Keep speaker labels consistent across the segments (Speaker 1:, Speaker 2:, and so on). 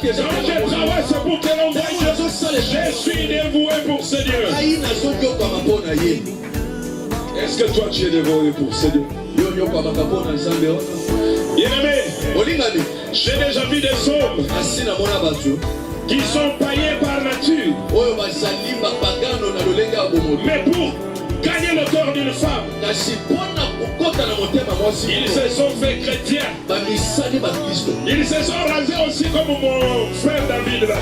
Speaker 1: Quand je travaille, c'est pour que l'on voie. Je suis dévoué pour ce Dieu. Est-ce que toi tu es dévoué pour ce Dieu? Bien-aimé, j'ai déjà vu des hommes qui sont païens par nature. Mais pour gagner le cœur d'une femme, ils se sont fait chrétiens. Ils se sont rasés aussi comme mon frère David là.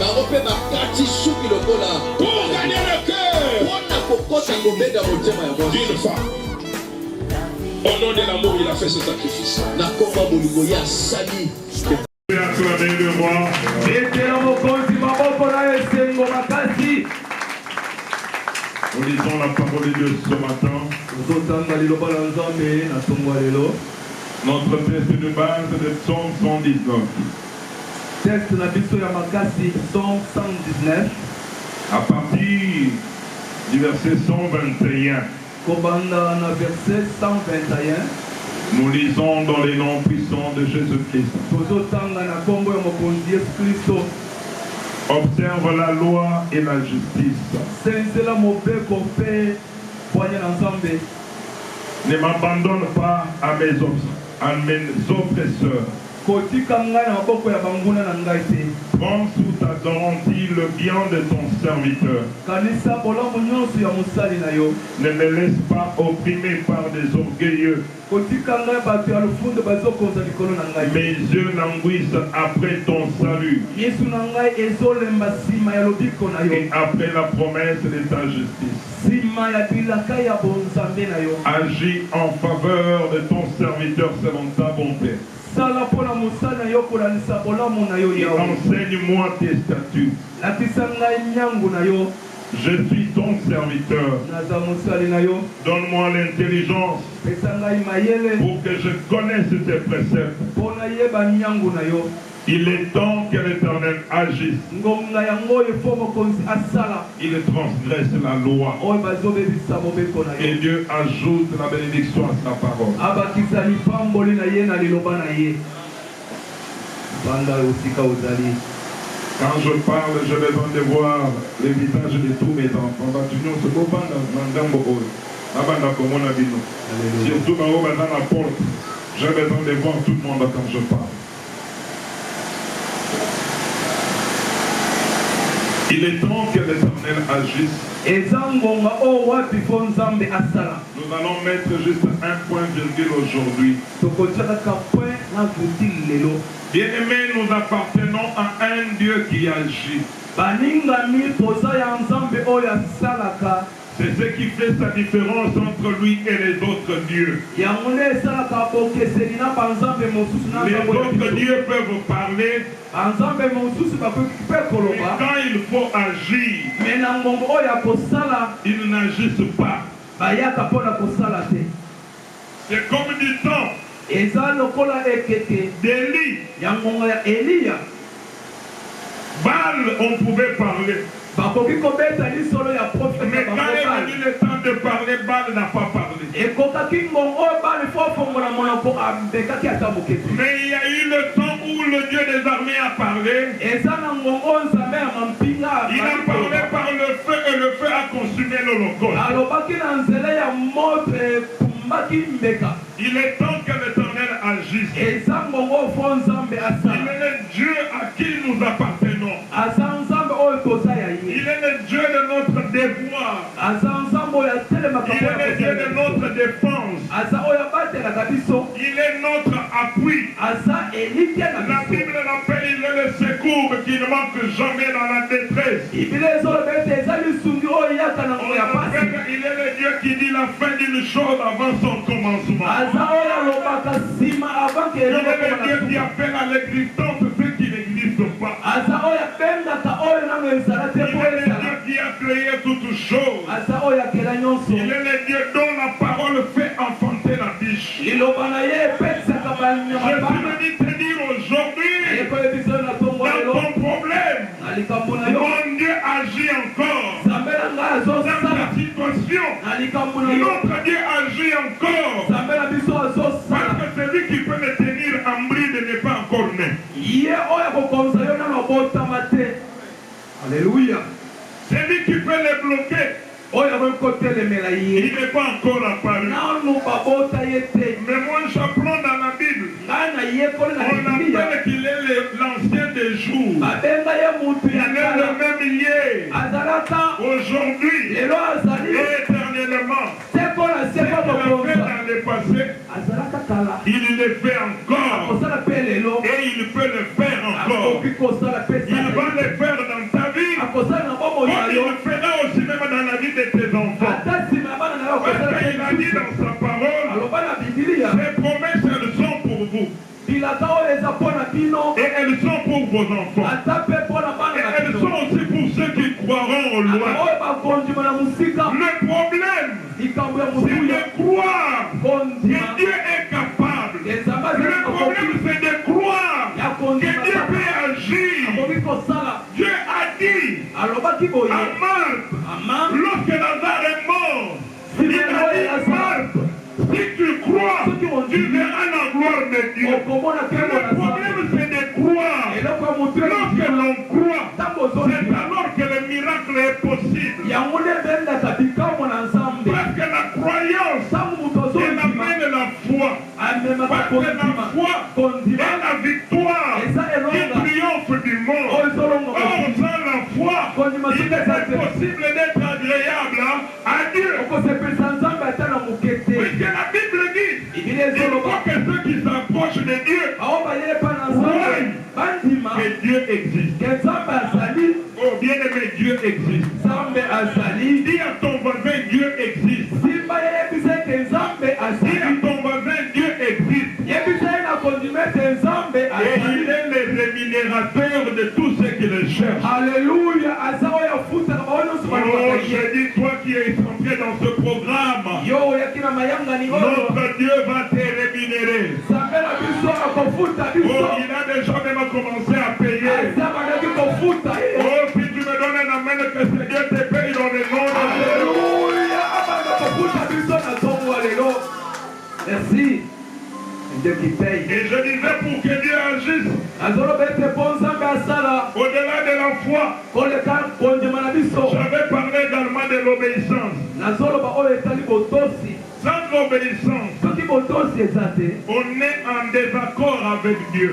Speaker 1: Pour gagner le cœur d'une femme. Au nom de l'amour, il a fait ce sacrifice.
Speaker 2: Acclamez de moi. Nous lisons la parole de Dieu ce matin. Notre texte de base de Psaume 119.
Speaker 3: Texte na biso ya makasi Psaume 119.
Speaker 2: À partir du verset 121.
Speaker 3: Kobanda na verset 121.
Speaker 2: Nous lisons dans les noms puissants de Jésus-Christ. Observe la loi et la justice. Ne m'abandonne pas à mes oppresseurs. Prends sous ta garantie le bien de ton serviteur. Ne me laisse pas opprimer par des orgueilleux. Mes yeux languissent après ton salut et après la promesse de ta justice. Agis en faveur de ton serviteur selon ta bonté. Et enseigne-moi tes statuts. Je suis ton serviteur. Donne-moi l'intelligence pour que je connaisse tes préceptes. Il est temps que l'Éternel agisse. Il transgresse la loi. Et Dieu ajoute la bénédiction à sa parole. Quand je parle, j'ai besoin de voir les visages de tous mes enfants. Surtout dans la porte, j'ai besoin de voir tout le monde quand je parle. Il est temps que l'Éternel agisse. Nous allons mettre juste un point virgule aujourd'hui. Bien-aimés, nous appartenons à un Dieu qui agit. C'est ce qui fait sa différence entre lui et les autres dieux. Les autres dieux peuvent parler, mais quand il faut agir, ils n'agissent pas. C'est comme du temps d'Élie. Baal, on pouvait parler. Mais quand il a eu le temps de parler, Baal n'a pas parlé. Mais il y a eu le temps où le Dieu des armées a parlé. Il a parlé par le feu et le feu a consumé l'holocauste. Il est temps que l'Éternel agisse. Il est le Dieu à qui nous appartenons. Il est le Dieu de notre devoir. Il est le Dieu de notre défense. Il est notre appui. La Bible l'appelle, il est le secours qui ne manque jamais dans la détresse. Il est le Dieu qui dit la fin d'une chose avant son commencement. Il est le Dieu qui appelle à l'existence ce qui n'existe pas. Il est le Dieu qui a créé toutes choses. Il est le Dieu dont la parole fait enfanter la biche. Je suis venu te dire aujourd'hui, dans ton problème, mon Dieu agit encore. Dans ta situation, notre Dieu agit encore. Parce que celui qui peut me tenir en bride n'est pas encore né.
Speaker 3: Alléluia.
Speaker 2: Celui qui peut les bloquer, il n'est pas encore apparu. Mais moi j'apprends dans la Bible. On appelle qu'il est l'ancien des jours. Il est le même hier, aujourd'hui et éternellement. Ce qu'il a fait dans le passé, il le fait encore. Et il peut le faire encore. Il va le faire dans ta vie. Comme il le fera aussi même dans la vie de tes enfants. Parce qu'il a dit dans sa parole, ces promesses elles sont pour vous. Et elles sont pour vos enfants. Et elles sont aussi pour ceux qui croiront au loin. Le problème, c'est de croire que Dieu est capable. Le problème, c'est de croire que Dieu peut agir. Dieu a dit à Marthe, lorsque Lazare est mort, il a dit, Marthe, si tu crois, tu verras la gloire de Dieu. Le problème, c'est de croire. Lorsque l'on croit, c'est alors que le miracle est possible. Parce que la croyance, elle amène la foi. Parce que la foi est la victoire qui triomphe du monde. Or, sans la foi, il est impossible d'être agréable à Dieu. Puisque la Bible dit, il faut que ceux qui s'approchent de Dieu croient que Dieu existe. Oh, bien-aimé, Dieu existe. Dis à ton voisin, Dieu existe. Dis à ton voisin, Dieu existe. Et il est le rémunérateur de tous ceux qui le cherchent.
Speaker 3: Alléluia.
Speaker 2: Oh, je dis, toi qui es entré dans ce programme, notre Dieu va te rémunérer. Oh, il a déjà même commencé à payer. Oh, si tu me donnes un amen, que Seigneur te paye dans le nom de Jésus.
Speaker 3: Merci. Dieu qui paye.
Speaker 2: Et je disais pour que Dieu agisse, au-delà de la foi, j'avais parlé également de l'obéissance. Sans obéissance, on est en désaccord avec Dieu.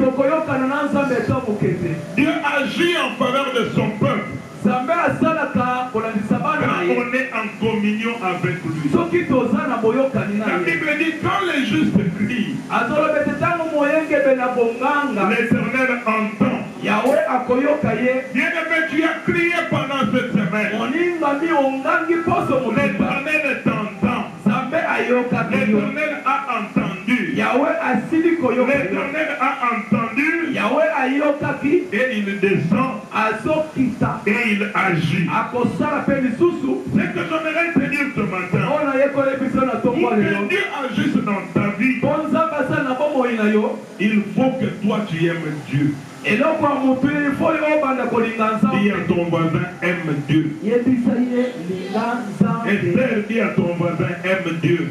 Speaker 2: Dieu agit en faveur de son peuple. Quand on est en communion avec lui. La Bible dit quand les justes crient, l'Éternel entend. Bien-aimé, tu as crié pendant cette semaine. L'Éternel t'entend. L'Éternel a entendu. L'Éternel a entendu. Et il descend. Et il agit. C'est que j'aimerais te dire ce matin. Pour que Dieu agisse dans ta vie, il faut que toi tu aimes Dieu. Dis à ton voisin, aime Dieu. Esther, dis à ton voisin, aime Dieu.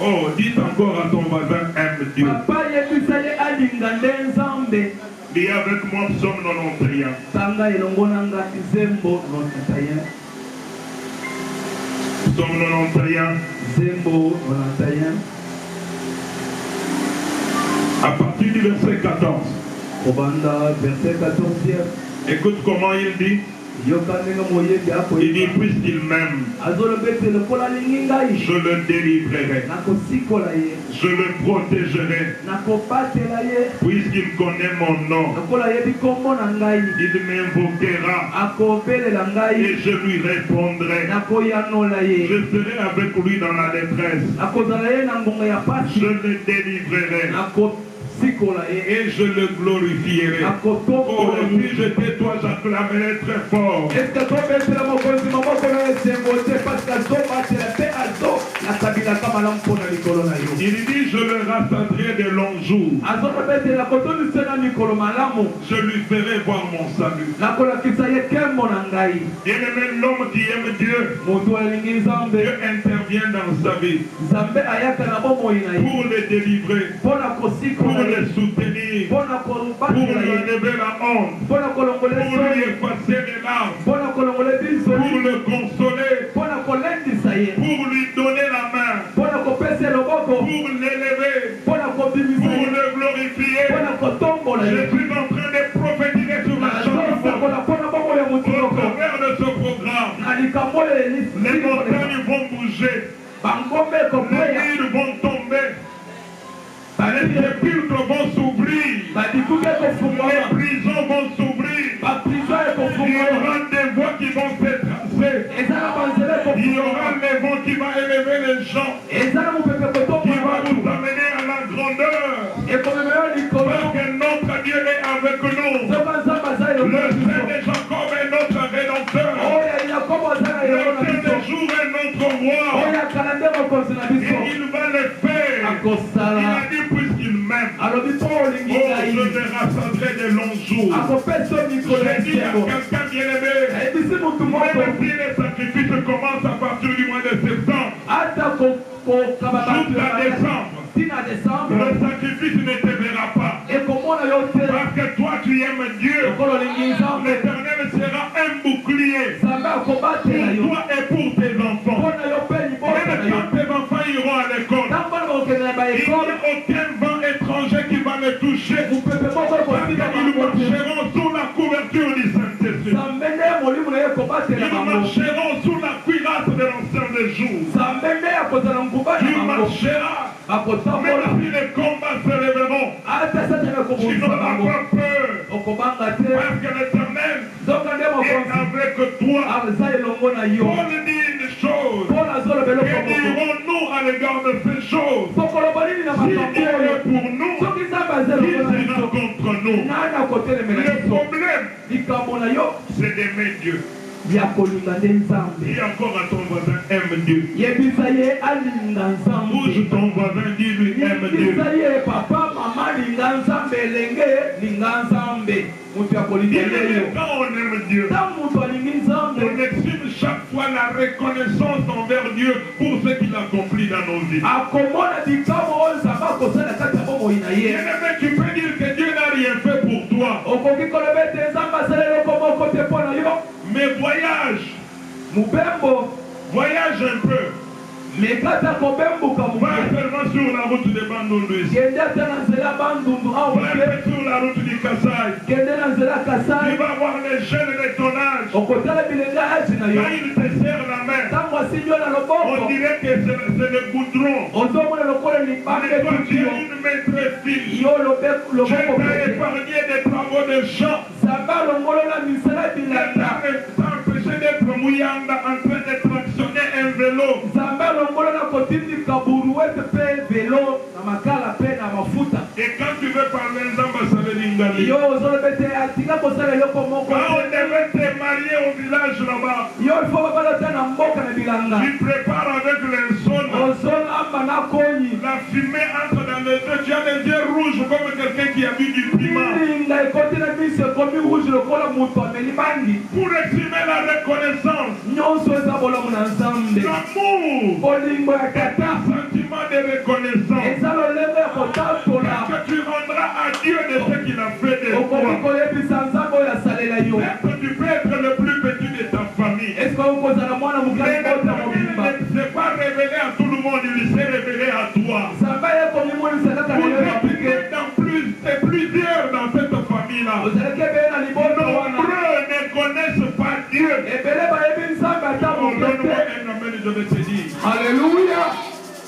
Speaker 2: Oh, dis encore à ton voisin, aime Dieu. Dis avec moi, Psaume 91. Psaume 91. À partir du verset 14. Écoute comment il dit. Il dit, puisqu'il m'aime, je le délivrerai, je le protégerai, puisqu'il connaît mon nom, il m'invoquera et je lui répondrai. Je serai avec lui dans la détresse, je le délivrerai et je le glorifierai. Oh, si j'étais toi, j'acclamerais très fort. Il dit, je le rassasirai de longs jours. Je lui ferai voir mon salut. Bien-aimé, l'homme qui aime Dieu, Dieu intervient dans sa vie pour le délivrer, pour le soutenir, pour lui enlever la honte, pour lui effacer les larmes, pour le consoler, pour lui donner la main, pour l'élever, pour le glorifier. Je suis en train de prophétiser sur la chambre au travers de ce programme. Les montagnes vont bouger, les murs vont tomber, les sépulcres vont s'ouvrir, les prisons vont s'ouvrir, il y aura des voies qui vont s'étracer, il y aura les vents qui vont élever les gens, qui va vous amener à la grandeur, parce que notre Dieu est avec nous. Le Saint de Jacob est notre rédempteur, le Saint de jour est notre roi, et il va le faire. Il a dit puisqu'il m'aime, oh, je le rassasirai de longs jours. J'ai dit à quelqu'un bien-aimé, même si les sacrifices commencent à partir du mois de septembre jusqu'à décembre, le sacrifice ne te verra pas. Parce que toi tu aimes Dieu. L'Éternel sera un bouclier pour toi et pour tes enfants. Même quand tes enfants iront à l'école, il n'y a aucun vent étranger qui va les toucher. Parce qu'ils marcheront sous la couverture du Saint-Esprit. Ils marcheront sous la cuirasse de l'ancien des jours. Tu marcheras. Même si les combats se lèveront, tu n'auras pas peur. Parce que l'Éternel est avec toi. Paul dit une chose. Que dirons-nous à l'égard de ces choses? Si Dieu est pour nous, qui sera contre nous? Le problème, c'est d'aimer Dieu. Dis encore à ton voisin, aime Dieu. Bouge ton voisin, dis-lui, aime Dieu. Quand on aime Dieu, on exprime chaque fois la reconnaissance envers Dieu pour ce qu'il accomplit dans nos vies. Bien-aimé, tu peux dire que Dieu n'a rien fait pour toi. Mais voyage un peu. Pas seulement sur la route de Bandundu, pas sur la route du Kassai. Tu vas voir les jeunes de ton âge. Quand ils te serrent la main, on dirait que c'est le goudron. Mais toi tu es une maître fille. Je t'ai épargné des travaux de champ. Ça empêché d'être Mouyamba en train de tractionner un vélo. Et quand tu veux parler Nzamba, ça veut dire Ngali. Quand on devait te marier au village là-bas, tu prépares avec les zones. La fumée entre dans les yeux. Tu as les yeux rouges comme quelqu'un qui a bu du piment. Pour exprimer la reconnaissance, l'amour, un sentiment de reconnaissance. Parce que tu rendras à Dieu de ce qu'il a fait de toi. Peut-être tu peux être le plus petit de ta famille. Mais ne s'est pas révélé à tout le monde, il s'est révélé à toi. Vous êtes dans plusieurs dans cette famille-là. Nombreux ne connaissent pas Dieu. Je vais te dire. Alléluia.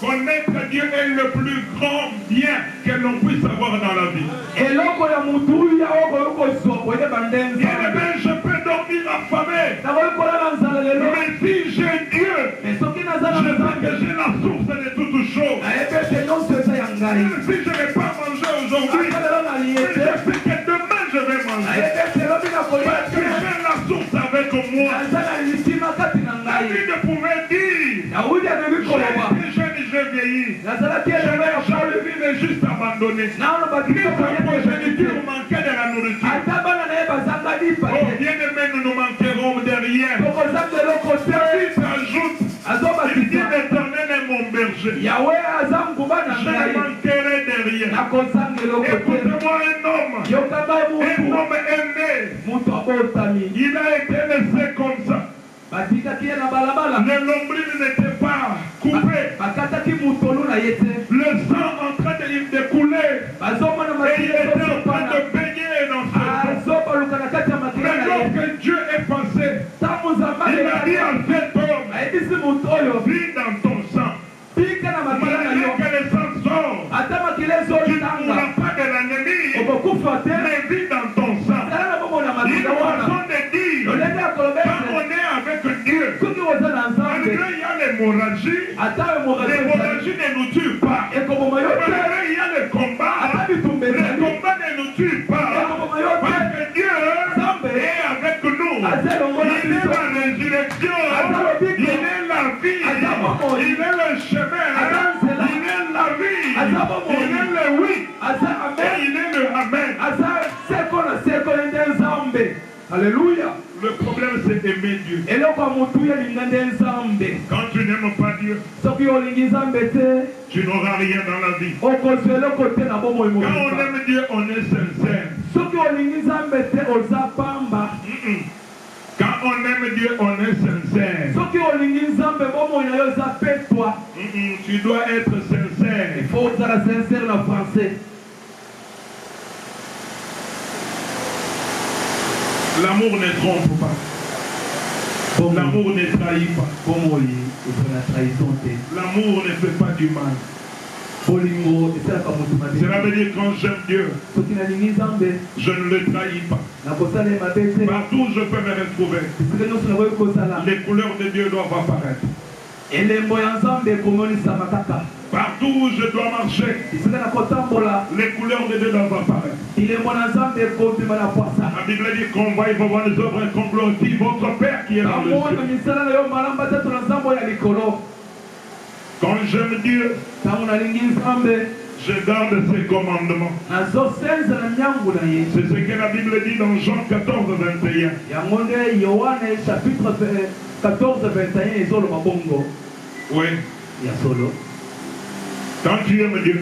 Speaker 2: Connaître Dieu est le plus grand bien que l'on puisse avoir dans la vie. Je peux dormir affamé. Mais si j'ai Dieu, je sais que j'ai la source de toutes choses. Même si je n'ai pas mangé aujourd'hui, je sais que demain je vais manger. Parce que j'ai la source avec moi. David pouvait dire, j'ai J'avais vu les juste abandonnés. Ni sa progéniture manquait de la nourriture. Oh, bien aimé, nous nous manquerons de rien. David s'ajoute. Il dit l'Éternel est mon berger. Je ne manquerai de rien. Écoutez-moi, un homme aimé. Il a été laissé comme ça. Le nombril n'était pas coupé. Le sang en train de couler. Et il était en train de baigner dans ce sang. Mais lorsque Dieu est passé, il a dit à cet homme, vis dans ton sang. Malgré que le sang sort, tu ne mourras pas de l'ennemi, mais vis dans ton sang. Une façon de dire, quand on est avec Dieu, malgré il y a l'hémorragie ne nous tue pas. Malgré il y a le combat ne nous tue pas. Parce que Dieu est avec nous. Il est la résurrection, il est la vie, il est le chemin, il est la vie, il est le oui, et il est le amen.
Speaker 3: Alléluia.
Speaker 2: Le problème c'est aimer Dieu. Quand tu n'aimes pas Dieu, tu n'auras rien dans la vie. Quand on aime Dieu, on est sincère. Quand on aime Dieu, on est sincère. Tu dois être sincère.
Speaker 3: Il faut être sincère en français.
Speaker 2: L'amour ne trompe pas. L'amour ne trahit pas. L'amour ne fait pas du mal. Cela veut dire quand j'aime Dieu, je ne le trahis pas. Partout où je peux me retrouver, les couleurs de Dieu doivent apparaître. Partout où je dois marcher, les couleurs de Dieu doivent apparaître. La Bible dit qu'on va y voir les œuvres et qu'on glorifie votre Père qui est dans le ciel. Quand j'aime Dieu, je garde ses commandements. C'est ce que la Bible dit dans Jean 14, 21. Oui. Quand tu aimes Dieu,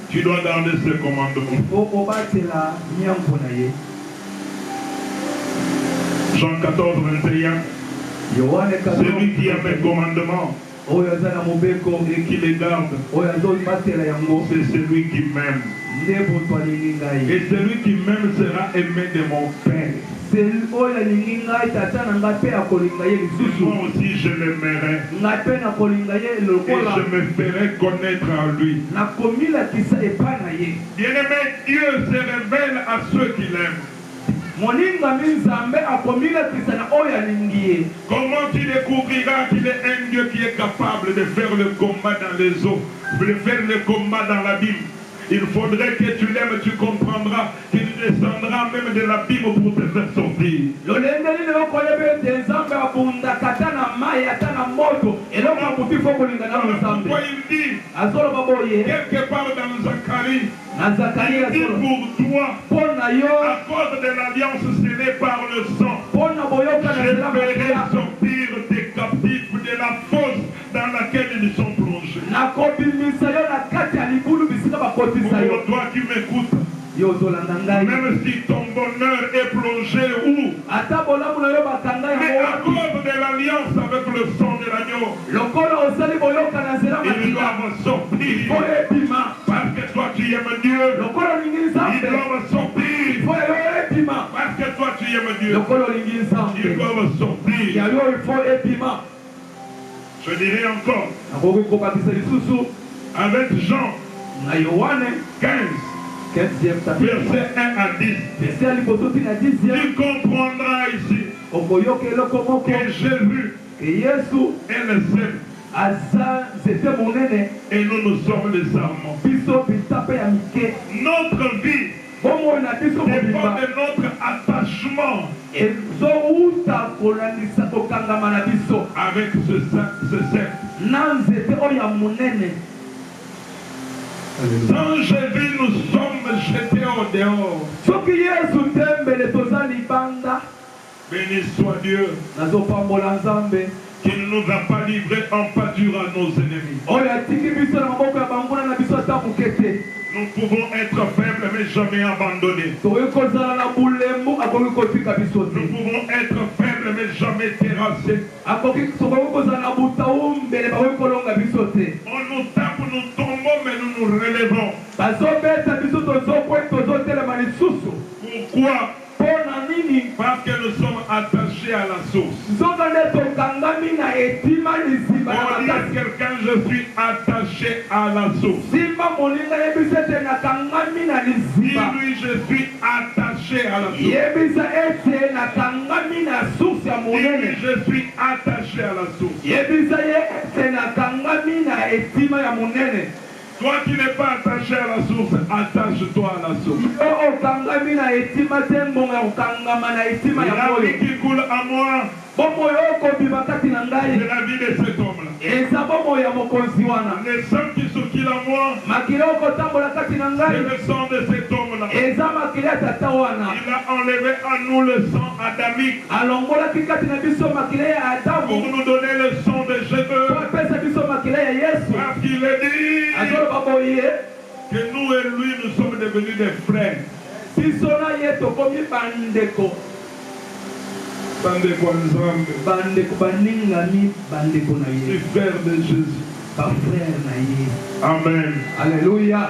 Speaker 2: tu dois garder ses commandements. Jean 14, 21. Celui qui a mes commandements et qui les garde, c'est celui qui m'aime. Et celui qui m'aime sera aimé de mon Père. Moi aussi je l'aimerai. Et je me ferai connaître en lui. Bien-aimé, Dieu se révèle à ceux qui l'aiment. Comment tu découvriras qu'il est un Dieu qui est capable de faire le combat dans les eaux, de faire le combat dans l'abîme? Il faudrait que tu l'aimes, tu comprendras qu'il descendra même de l'abîme pour te faire sortir. Pourquoi il dit quelque part dans Zacharie, il dit pour toi, à cause de l'alliance scellée par le sang, je ferai sortir tes captifs de la fosse dans laquelle ils sont plongés. Pour toi qui m'écoutes, même si ton bonheur est plongé où? Mais à cause de l'alliance avec le sang de l'agneau, ils doivent sortir. Parce que toi tu aimes Dieu, ils doivent sortir. Parce que toi tu aimes Dieu, ils doivent sortir. Je dirais encore, avec Jean 15, verset 1 à 10, tu comprendras ici que Jésus est le seul. Et nous sommes les serments. Notre vie dépend de notre attachement avec ce cercle.
Speaker 3: ya monene.
Speaker 2: Sans Jésus, nous sommes jetés au dehors.
Speaker 3: Soki Yesu tembele toza libanda.
Speaker 2: Béni soit Dieu
Speaker 3: Nazopambola Nzambe
Speaker 2: qui ne nous a pas livrés en pâture à nos ennemis.
Speaker 3: oyo atiki biso na maboko ya banguna na biso ata mokete.
Speaker 2: Nous pouvons être faibles mais jamais abandonnés.
Speaker 3: Tokoki kozala na bulembu akoki kotika biso te.
Speaker 2: Nous pouvons être faibles mais jamais terrassés.
Speaker 3: Tokoki kozala na butaumbele bakoki kolonga biso te.
Speaker 2: On nous tape, nous tombons mais nous nous relevons.
Speaker 3: Bazobeta biso tozokwe tozotelema lisusu.
Speaker 2: Pourquoi?
Speaker 3: Pona nini?
Speaker 2: Parce que nous sommes attachés à la source.
Speaker 3: Nzoka nde tokangami na etima liziba na
Speaker 2: On dit à
Speaker 3: makasi.
Speaker 2: quelqu'un, je suis attaché à la source.
Speaker 3: Simba moninga yebisa ete nakangami na liziba.
Speaker 2: Dis-lui, je suis attaché à la source.
Speaker 3: Yebisa ete nakangami na source ya
Speaker 2: Dis-lui,
Speaker 3: monene.
Speaker 2: je suis attaché à la source.
Speaker 3: Yebisa ye ete nakangami na etima ya monene.
Speaker 2: Toi qui n'es pas attaché à la source, attache-toi à la source.
Speaker 3: Yo okangami na etima te mbongo ya kokangama na etima ya
Speaker 2: La
Speaker 3: moyo.
Speaker 2: vie qui coule à moi,
Speaker 3: Bomoi oyo okobima kati na
Speaker 2: c'est
Speaker 3: ngai.
Speaker 2: la vie de cet homme-là.
Speaker 3: Eza bomoi ya mokonzi wana.
Speaker 2: Le sang qui circule à moi,
Speaker 3: Makili okotambola kati na
Speaker 2: c'est
Speaker 3: ngai.
Speaker 2: le sang de cet homme-là.
Speaker 3: Eza makili ya tata wana.
Speaker 2: Il a enlevé à nous le sang adamique
Speaker 3: Alongolaki kati na biso makili ya
Speaker 2: pour
Speaker 3: Adamu.
Speaker 2: nous donner le sang de Jésus.
Speaker 3: Apesa biso makili ya Yesu.
Speaker 2: Parce qu'il est dit
Speaker 3: Azoloba boye.
Speaker 2: que nous et lui, nous sommes devenus des frères.
Speaker 3: Biso na ye tokomi bandeko.
Speaker 2: Bandeko Nzambe,
Speaker 3: Bandeko baningami bandeko na
Speaker 2: du
Speaker 3: ye.
Speaker 2: frère de Jésus.
Speaker 3: Bafrère na ye.
Speaker 2: Amen.
Speaker 3: Alléluia.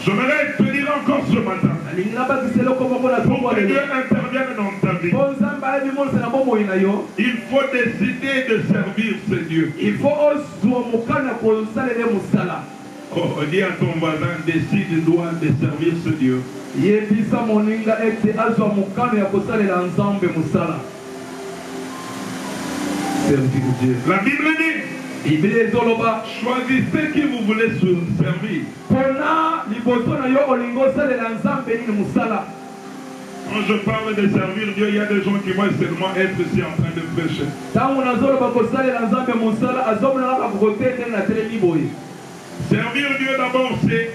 Speaker 2: J'aimerais te dire encore ce matin,
Speaker 3: Alinga bakiselo komo na
Speaker 2: pour
Speaker 3: tongo
Speaker 2: que Dieu
Speaker 3: lelo.
Speaker 2: intervienne dans ta vie,
Speaker 3: Bonzamba ebi monse na bomoi na yo.
Speaker 2: il faut décider de servir ce Dieu.
Speaker 3: Il faut ozwa mokana kosalele musala.
Speaker 2: Oh, dis à ton voisin, décide toi de servir ce Dieu.
Speaker 3: Yebisa moninga ete azwa mokano ya kosalela Nzambe musala. Servir Dieu.
Speaker 2: La Bible dit,
Speaker 3: Biblia ezoloba
Speaker 2: choisissez qui vous voulez servir.
Speaker 3: pona liboso na yo olingo osalela Nzambe nini musala.
Speaker 2: Quand je parle de servir Dieu, il y a des gens qui vont seulement être ici en train de prêcher.
Speaker 3: Ntango nazoloba kosalela Nzambe musala azomona kaka kokotete na telemi boye.
Speaker 2: Servir Dieu d'abord, c'est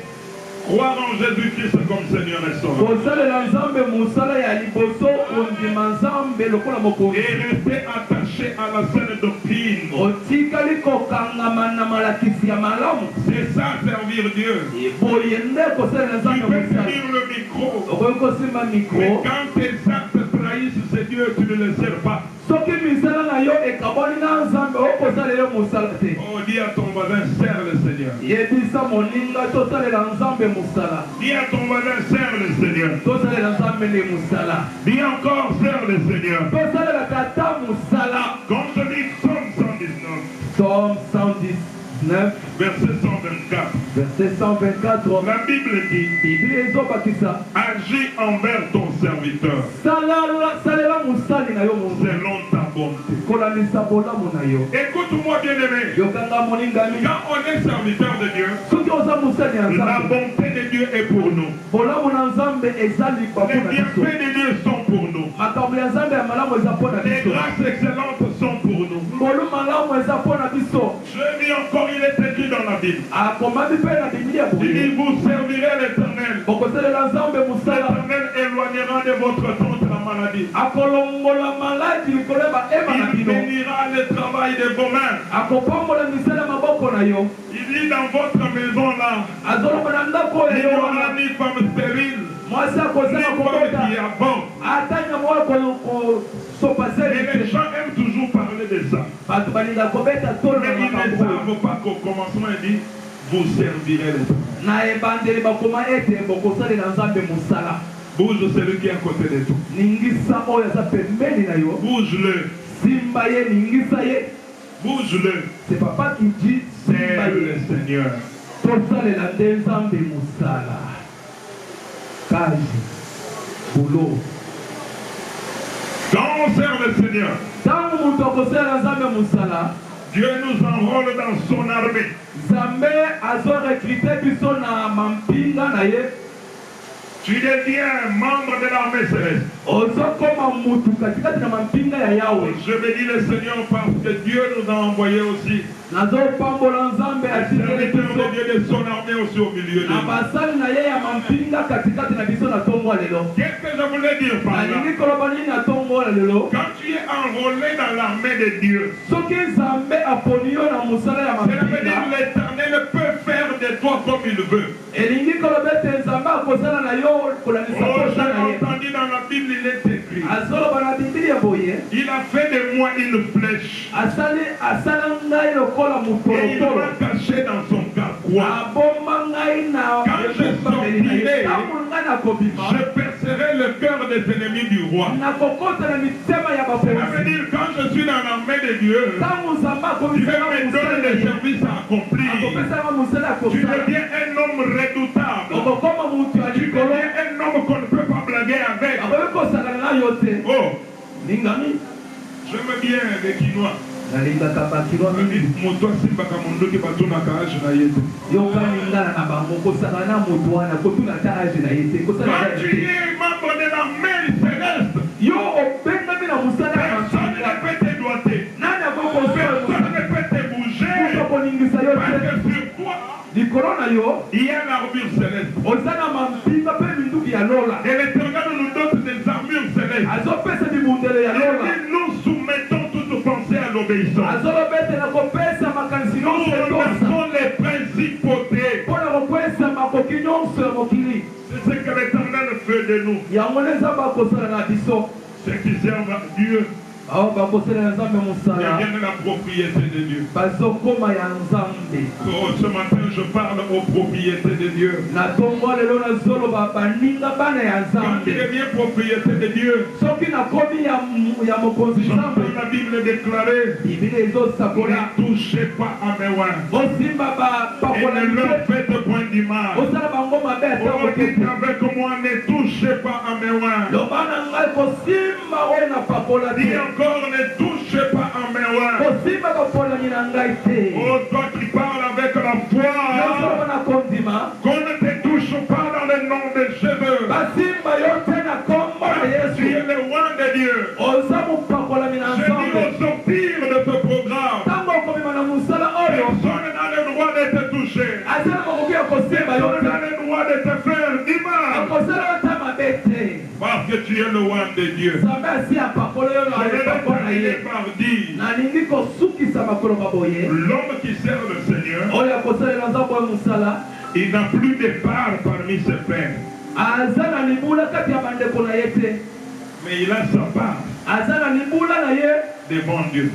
Speaker 2: croire en Jésus-Christ comme Seigneur et Sauveur.
Speaker 3: Kosalela Nzambe musala ya liboso ondima Nzambe lokola mokonzi.
Speaker 2: Et rester attaché à la saine doctrine.
Speaker 3: Otikali kokangama na malakisi ya malamu.
Speaker 2: C'est ça, servir Dieu.
Speaker 3: Boye nde kosalela
Speaker 2: Tu
Speaker 3: Nzambe
Speaker 2: peux
Speaker 3: musala.
Speaker 2: tenir le micro,
Speaker 3: Okoki kosimba
Speaker 2: mais
Speaker 3: mikro.
Speaker 2: quand tes actes trahissent ce Dieu, tu ne le sers pas.
Speaker 3: Soki misala na yo ekaboni na Nzambe okosalela musala te.
Speaker 2: Oh, dis à ton voisin, sers le Seigneur.
Speaker 3: Yebisa moninga tosalela Nzambe musala.
Speaker 2: Dis à ton voisin, sers le Seigneur.
Speaker 3: Tosalela Nzambe nde musala.
Speaker 2: Dis encore, sers le Seigneur.
Speaker 3: Tosalela tata musala.
Speaker 2: Quand je lis Psaume 119,
Speaker 3: Psaume 119,
Speaker 2: verset 124,
Speaker 3: verset 124.
Speaker 2: la Bible dit,
Speaker 3: Biblia ezobakisa
Speaker 2: agis envers ton serviteur
Speaker 3: salela musali na yo monze
Speaker 2: selon ta bonté.
Speaker 3: kolandisa bolamu na yo.
Speaker 2: Écoute-moi, bien-aimé.
Speaker 3: Yokanga moningami.
Speaker 2: Quand on est serviteur de Dieu,
Speaker 3: Soki oza musali ya
Speaker 2: la
Speaker 3: Nzambe,
Speaker 2: bonté de Dieu est pour nous.
Speaker 3: bolamu na Nzambe eza libamu
Speaker 2: Les
Speaker 3: na biso.
Speaker 2: bienfaits de Dieu sont pour nous.
Speaker 3: Makambo ya Nzambe ya malamu eza mpo na
Speaker 2: Les
Speaker 3: biso.
Speaker 2: grâces excellentes sont pour nous.
Speaker 3: Mbolu malamu eza mpo na biso.
Speaker 2: Je dis encore, il est écrit dans la Bible.
Speaker 3: Akomami mpe na Biblia
Speaker 2: Il
Speaker 3: boye.
Speaker 2: dit, vous servirez l'Éternel.
Speaker 3: Bokosalela Nzambe musala.
Speaker 2: L'Éternel éloignera de votre tente la maladie.
Speaker 3: Akolongola maladi likolo ya baema na
Speaker 2: Il
Speaker 3: bino.
Speaker 2: bénira le travail de vos mains.
Speaker 3: Akopambola misala ya maboko na yo.
Speaker 2: Il dit, dans votre maison là,
Speaker 3: Azoloba na ndako
Speaker 2: il
Speaker 3: oyo
Speaker 2: n'y
Speaker 3: yo
Speaker 2: aura
Speaker 3: wana.
Speaker 2: ni femme stérile,
Speaker 3: Mwasi
Speaker 2: ni
Speaker 3: akozala
Speaker 2: femme
Speaker 3: kobota.
Speaker 2: qui avorte.
Speaker 3: Ata nyama oyo kosopa
Speaker 2: Et
Speaker 3: zeli
Speaker 2: les
Speaker 3: te.
Speaker 2: gens aiment toujours parler de ça.
Speaker 3: Bato balinga kobeta tolo na
Speaker 2: Mais ils ne
Speaker 3: makambo oyo.
Speaker 2: savent pas qu'au commencement, il dit, vous servirez l'Éternel.
Speaker 3: Na ebandeli bakoma ete bokosalela Nzambe musala.
Speaker 2: Bouge celui qui est à côté de toi.
Speaker 3: Ningisa oyo aza pembeni na yo.
Speaker 2: Bouge-le.
Speaker 3: Simba ye, ningisa ye.
Speaker 2: Bouge-le.
Speaker 3: C'est papa qui dit simba
Speaker 2: Sers
Speaker 3: ye.
Speaker 2: le Seigneur.
Speaker 3: Tosalela nde Nzambe musala. Kazi, boulot.
Speaker 2: Quand on sert le Seigneur,
Speaker 3: Ntango moto akosalela Nzambe musala,
Speaker 2: Dieu nous enrôle dans son armée.
Speaker 3: Nzambe azorekrite biso na mampinga na ye.
Speaker 2: Tu deviens membre de l'armée céleste. Je bénis le Seigneur parce que Dieu nous a envoyés aussi. Les serviteurs de Dieu de son armée aussi au milieu de nous. Qu'est-ce que je voulais dire par là? Quand tu es enrôlé dans l'armée de Dieu, cela veut dire que l'Éternel peut faire de toi comme il veut. Oh, j'ai entendu dans la Bible, il est écrit. Il a fait de moi une flèche. Et il m'a caché dans son carquois. Quand je sortirai, je percerai le cœur des ennemis du roi. Ça veut dire quand je suis dans l'armée de Dieu, Dieu me donne des services à accomplir. Tu deviens un homme redoutable. Tu deviens un homme qu'on ne peut pas blaguer avec. Oh, j'aime bien les Quinois. Quand tu es membre de l'armée céleste, personne ne peut te doiter. Personne ne peut te bouger. Parce que sur toi, il y a l'armure céleste. Et l'Éternel nous donne des armures célestes. Et nous soumettons toute pensée à l'obéissance. Nous renversons les principautés. C'est ce que l'Éternel fait de nous. Ceux qui servent à Dieu deviennent la propriété de Dieu. Oh, ce matin, je parle aux propriétés de Dieu. Quand tu deviens propriété de Dieu, j'entends la Bible déclarer: ne touchez pas à mes oins et ne leur faites point du mal. Oh, dites avec moi, ne touchez pas à mes oins. Dis encore, ne touchez pas à mes oins. Oh, toi qui parles avec la foi, qu'on ne te touche pas dans le nom de Jésus. Tu es le oin de Dieu. Je dis au sortir de ce programme, personne n'a le droit de te toucher. Personne n'a le droit de te faire du mal. Parce que tu es le oin de Dieu. Je vais terminer par dire: l'homme qui sert le Seigneur, il n'a plus de part parmi ses pères. Mais il a sa part devant Dieu.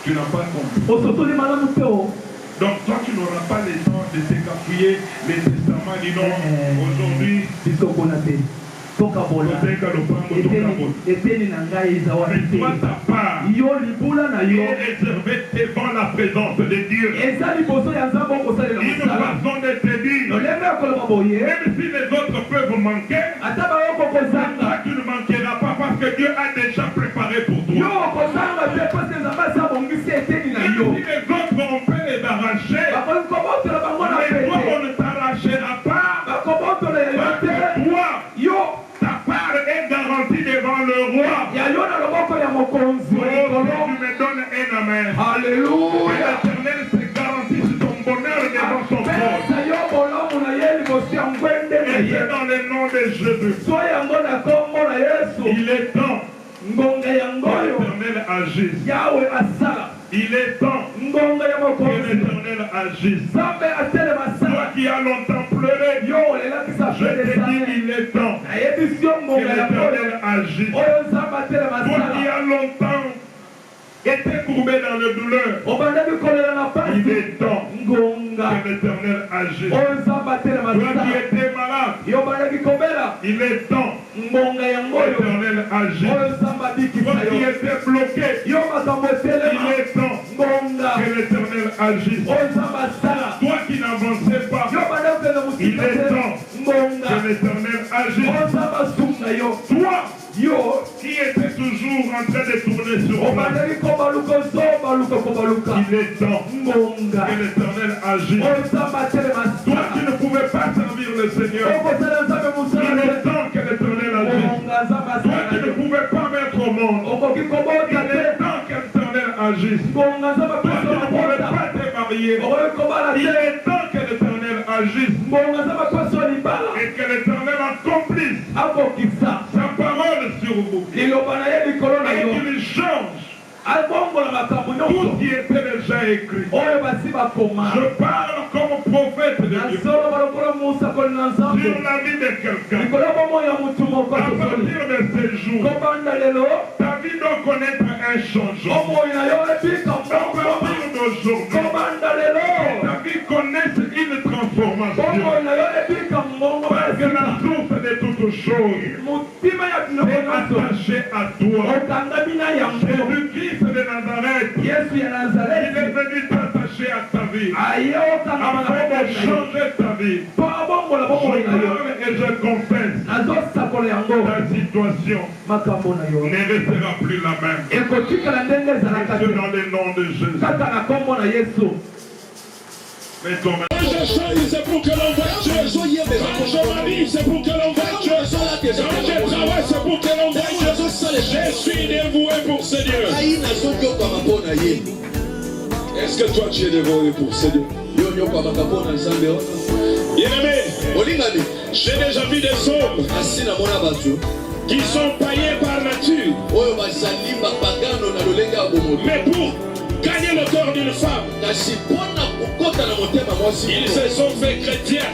Speaker 2: Tu n'as pas compris. Donc toi tu n'auras pas le temps de t'écapouiller les testaments du nom aujourd'hui. Mais toi ta part est réservée devant la présence de Dieu. Une façon de te dire, même si les autres peuvent manquer, toi tu ne manqueras pas parce que Dieu a déjà préparé pour toi. Même si les autres on peut les arracher, mais toi on ne t'arrachera pas. Parce que toi, ta part est garantie devant le roi. Oh, tu me donnes un amen. Alléluia. L'Éternel se garantit sur ton bonheur devant son peuple. Et c'est dans le nom de Jésus. Il est temps que l'Éternel agisse. Il est temps que l'Éternel agisse. Toi qui as longtemps pleuré, je te dis il est temps que l'Éternel agisse. Toi qui as longtemps été courbé dans la douleur, il est temps que l'Éternel agisse. Toi qui étais malade, il est temps que l'Éternel agisse. Toi qui étais bloqué, il est temps que l'Éternel agisse. Toi qui n'avançais pas, il est temps que l'Éternel agisse. Toi qui étais toujours en train de tourner sur place, Il est temps que l'Éternel agisse. Toi qui ne pouvais pas servir le Seigneur, il est temps que l'Éternel agisse. Toi qui ne pouvais pas mettre au monde, il est temps que l'Éternel agisse. Toi qui ne pouvais pas te marier, il est temps que l'Éternel agisse. Et que l'Éternel accomplisse sa parole sur vous. Et qu'il change tout ce qui était déjà écrit. Je parle comme prophète de Dieu sur la vie de quelqu'un. À partir de ces jours, ta vie doit connaître un changement. À partir d'aujourd'hui, ta vie connaisse une transformation. Parce que la source de toutes choses est attachée à toi. Jésus-Christ de Nazareth, il est venu t'attacher à ta vie, afin de changer ta vie. Je parle et je confesse, ta situation ne restera plus la même. C'est dans le nom de Jésus. Mais ton
Speaker 1: je choisis, c'est pour que l'on voie Dieu. Quand je m'habille, c'est pour que l'on voie Dieu. Quand je travaille, c'est pour que l'on voie Dieu. Je suis dévoué pour ce Dieu. Est-ce que toi tu es dévoué pour ce Dieu? Bien-aimé, j'ai déjà vu des hommes qui sont païens par nature. Mais pour gagner le corps d'une femme, ils se sont fait chrétiens.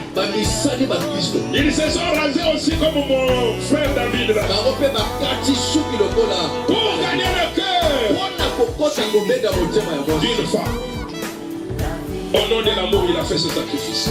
Speaker 1: Ils se sont rasés aussi comme mon frère David là. Pour gagner le cœur d'une femme. Au nom de l'amour, il a fait ce sacrifice.